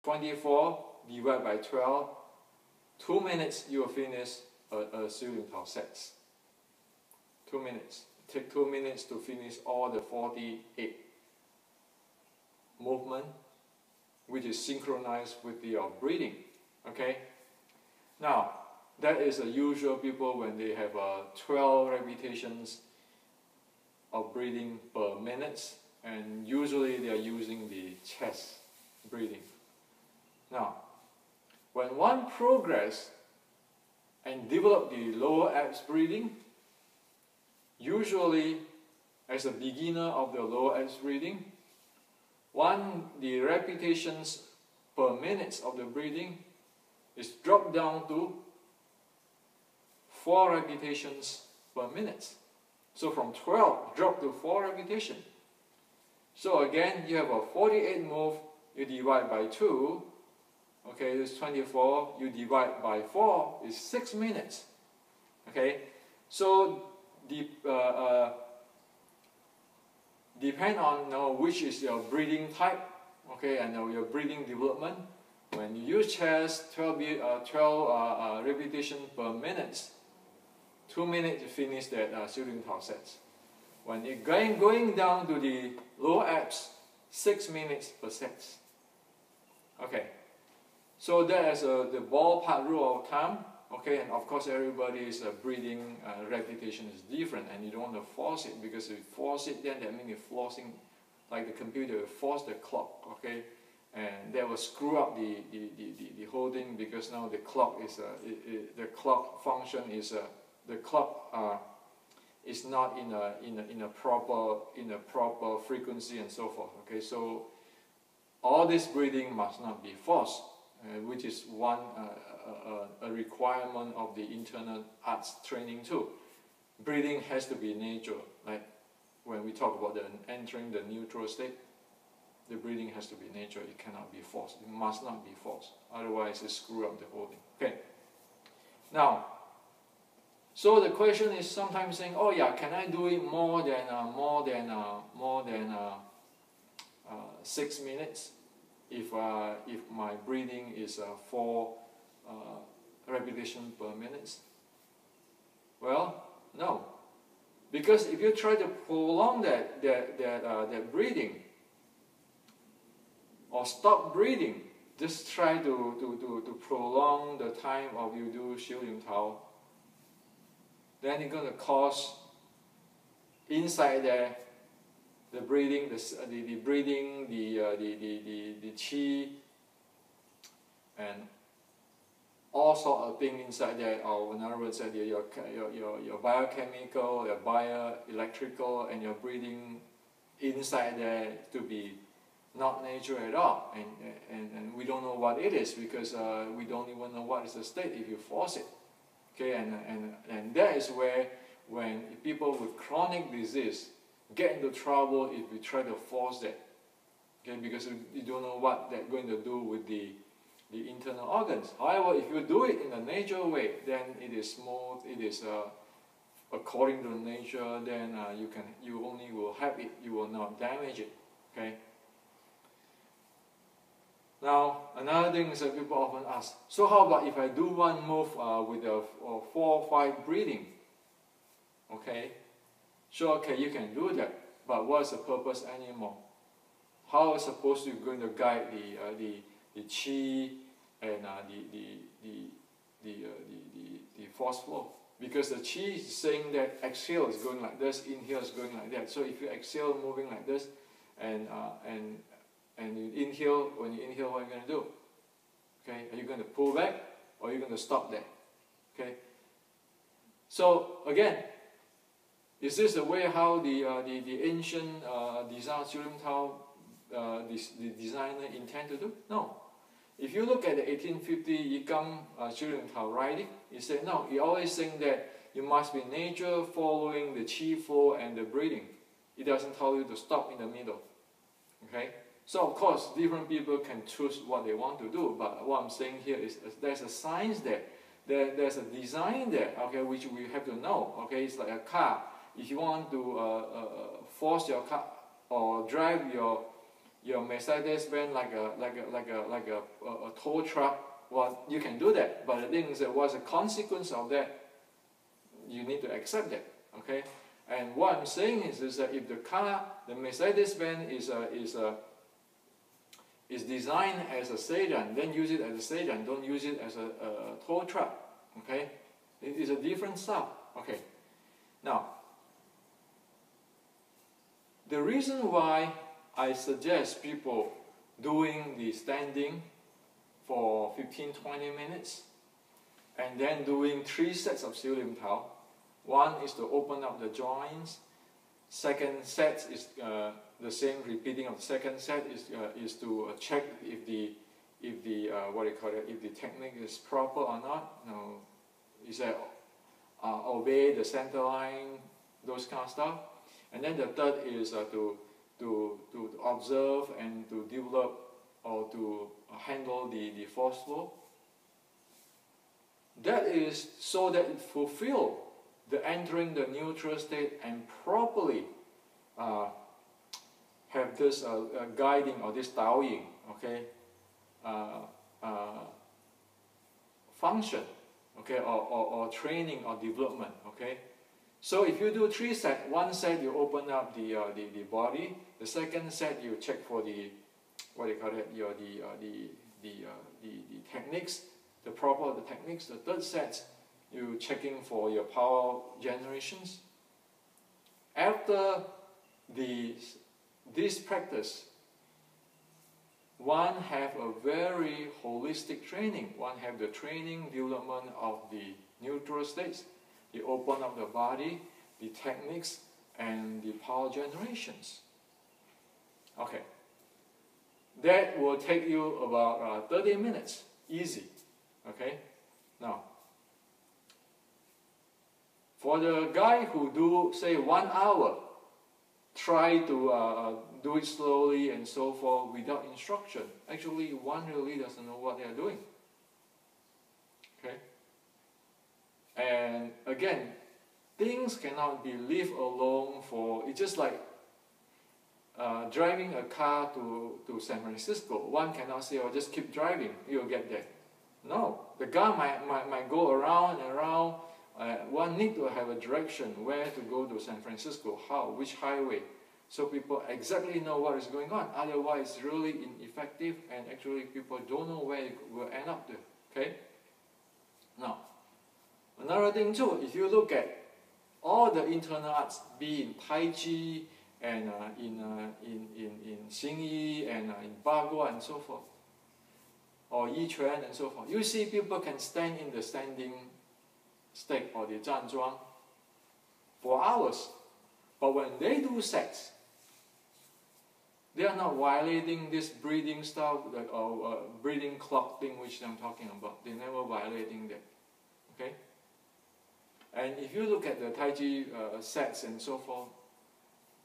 24 divided by 12, 2 minutes you will finish a ceiling tau sets. 2 minutes. Take 2 minutes to finish all the 48 movement, which is synchronized with your breathing. Okay? Now, that is a usual people when they have 12 repetitions of breathing per minute, and usually they are using the chest breathing. Now, when one progress and develop the lower abs breathing, usually as a beginner of the lower abs breathing, the repetitions per minute of the breathing is dropped down to 4 repetitions per minute. So from 12 drop to 4 repetitions. So again, you have a 48 move, you divide by 2, okay, it's 24, you divide by 4, is 6 minutes. Okay, so depend on which is your breathing type, okay, and your breathing development. When you use chest, 12 repetition per minute, 2 minutes to finish that ceiling tau sets. When it going down to the lower abs, 6 minutes per set. Okay, so that is the ballpark rule of thumb. Okay, and of course everybody's breathing repetition is different, and you don't want to force it, because if you force it, then that means you're forcing, like the computer will force the clock. Okay, and that will screw up the whole thing, because now the clock is the clock function is the clock is not in a proper frequency and so forth. Okay, so all this breathing must not be forced, which is a requirement of the internal arts training too. Breathing has to be natural. Like when we talk about entering the neutral state, the breathing has to be natural. It cannot be forced. It must not be forced. Otherwise, it screws up the whole thing. Okay. Now, so the question is sometimes saying, oh yeah, can I do it more than 6 minutes if my breathing is 4 repetition per minute? Well, no, because if you try to prolong that breathing or stop breathing, just try to prolong the time of you do ceiling tau, then it's going to cause inside there the breathing, the qi, and all sort of things inside there, or in other words, your biochemical, your bioelectrical, and your breathing inside there to be not natural at all, and we don't know what it is, because we don't even know what is the state if you force it. Okay, and that is where when people with chronic disease get into trouble if we try to force that. Okay, because you don't know what they're going to do with the internal organs. However, if you do it in a natural way, then it is smooth, it is according to nature, then you only will help it, you will not damage it. Okay. Now, another thing is that people often ask, so how about if I do one move with a 4-5 breathing? Okay, so okay, you can do that, but what's the purpose anymore? How is supposed to going to guide the qi and the force flow? Because the qi is saying that exhale is going like this, inhale is going like that. So if you exhale moving like this, and you inhale, when you inhale, what are you going to do? Okay, are you going to pull back, or are you going to stop there? Okay. So again, is this the way how the ancient design ceiling tau the designer intend to do? No. If you look at the 1850 Yikang ceiling tau writing, he said no. He always saying that you must be nature following the qi flow and the breathing. It doesn't tell you to stop in the middle. Okay. So of course, different people can choose what they want to do, but what I'm saying here is there's a science there. There's a design there, okay, which we have to know. Okay, it's like a car. If you want to force your car or drive your your Mercedes Benz like a tow truck, well, you can do that. But the thing is that what's the consequence of that? You need to accept that. Okay. And what I'm saying is that if the car, the Mercedes Benz is designed as a sedan, then use it as a sedan. Don't use it as a tow truck. Okay. It is a different stuff. Okay. Now, the reason why I suggest people doing the standing for 15-20 minutes and then doing 3 sets of 小念头. One is to open up the joints. Second set is the same repeating of the second set is to check if the what do you call it, if the technique is proper or not. No, is that obey the center line, those kind of stuff. And then the third is to observe and to develop or to handle the force flow. That is so that it fulfills the entering the neutral state and properly have this guiding or this taoying, okay, function, okay, or training or development, okay. So if you do 3 sets, 1 set you open up the body, the second set you check for the what do you call it, the techniques, the proper techniques. The third set you checking for your power generations. After this practice, one have a very holistic training. One have the training development of the neutral states, the open of the body, the techniques, and the power generations. Okay. That will take you about 30 minutes, easy. Okay. Now, for the guy who do say 1 hour, try to do it slowly and so forth without instruction. Actually, one really doesn't know what they are doing. Okay. And again, things cannot be left alone for. It's just like driving a car to San Francisco. One cannot say, "Oh, just keep driving, you'll get there." No, the car might go around and around. One need to have a direction where to go to San Francisco, how, which highway, so people exactly know what is going on. Otherwise, it's really ineffective, and actually people don't know where it will end up there. Okay. Now, another thing too, if you look at all the internal arts, be in Tai Chi and in Xing Yi and in Bagua and so forth, or Yi Quan and so forth, you see people can stand in the standing state or the 站桩 for hours. But when they do sets, they are not violating this breathing stuff or breathing clock thing which I'm talking about. They're never violating that. Okay? And if you look at the Tai Chi sets and so forth,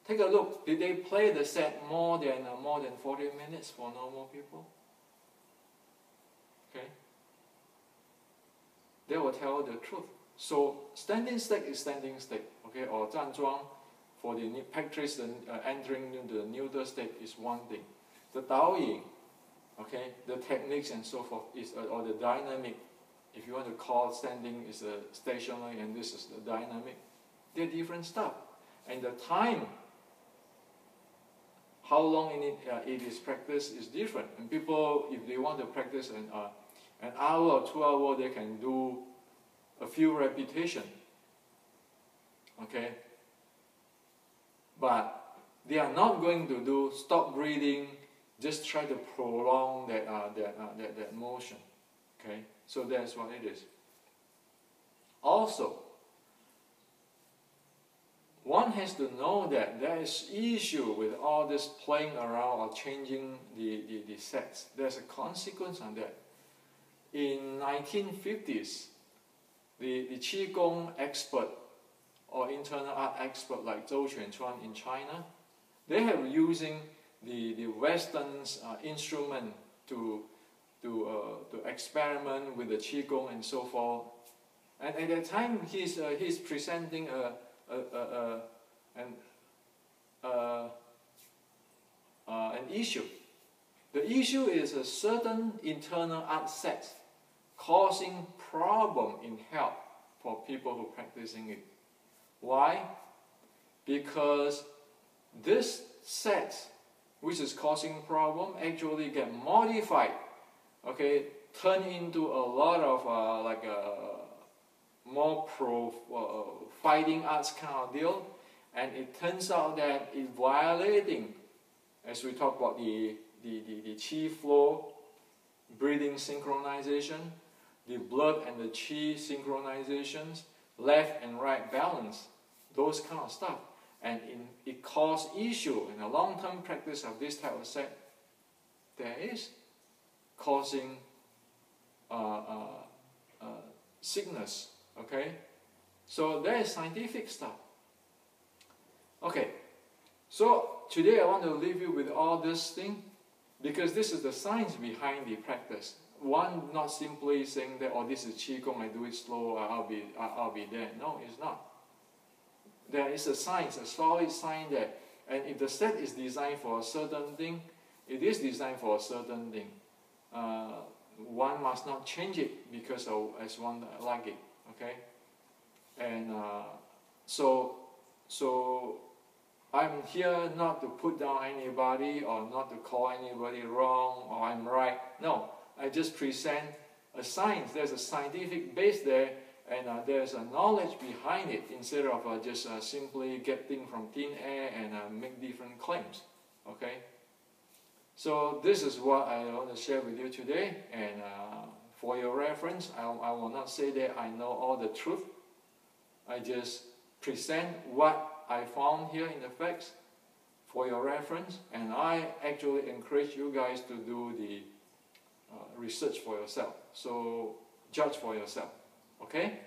take a look. Did they play the set more than 40 minutes for normal people? Okay? They will tell the truth. So standing state is standing state, okay, or 站桩 for the practice and entering into the neutral state is one thing. The taoying, okay, the techniques and so forth is or the dynamic. If you want to call standing is a stationary and this is the dynamic, they're different stuff. And the time, how long it is practiced is different. And people, if they want to practice an hour or 2 hours, they can do a few repetitions. Okay? But they are not going to do stop breathing, just try to prolong that motion. Okay? So that's what it is. Also, one has to know that there is issue with all this playing around or changing the sets. There's a consequence on that. In 1950s, the Qigong expert or internal art expert like Zhou Quanchuan in China, they have using the Western instrument to experiment with the Qigong and so forth. And at that time, he's presenting an issue. The issue is a certain internal art set causing problem in health for people who are practicing it. Why? Because this set, which is causing problem, actually get modified, okay, turn into a lot of more fighting arts kind of deal, and it turns out that it's violating, as we talk about the qi flow, breathing synchronization, the blood and the qi synchronizations, left and right balance, those kind of stuff. And it causes issue in a long-term practice of this type of set. There is causing sickness. Okay, so that is scientific stuff. Okay, so today I want to leave you with all this thing, because this is the science behind the practice. One, not simply saying that, oh, this is qigong, I do it slow, I'll be there. No, it's not. There is a science, a solid science there. And if the set is designed for a certain thing, it is designed for a certain thing. One must not change it because of as one like it. Okay, and so I'm here not to put down anybody or not to call anybody wrong or I'm right. No, I just present a science. There's a scientific base there, and there's a knowledge behind it, instead of just simply getting from thin air and make different claims. Okay, so this is what I want to share with you today, and for your reference, I will not say that I know all the truth. I just present what I found here in the facts for your reference, and I actually encourage you guys to do the research for yourself. So judge for yourself. Okay?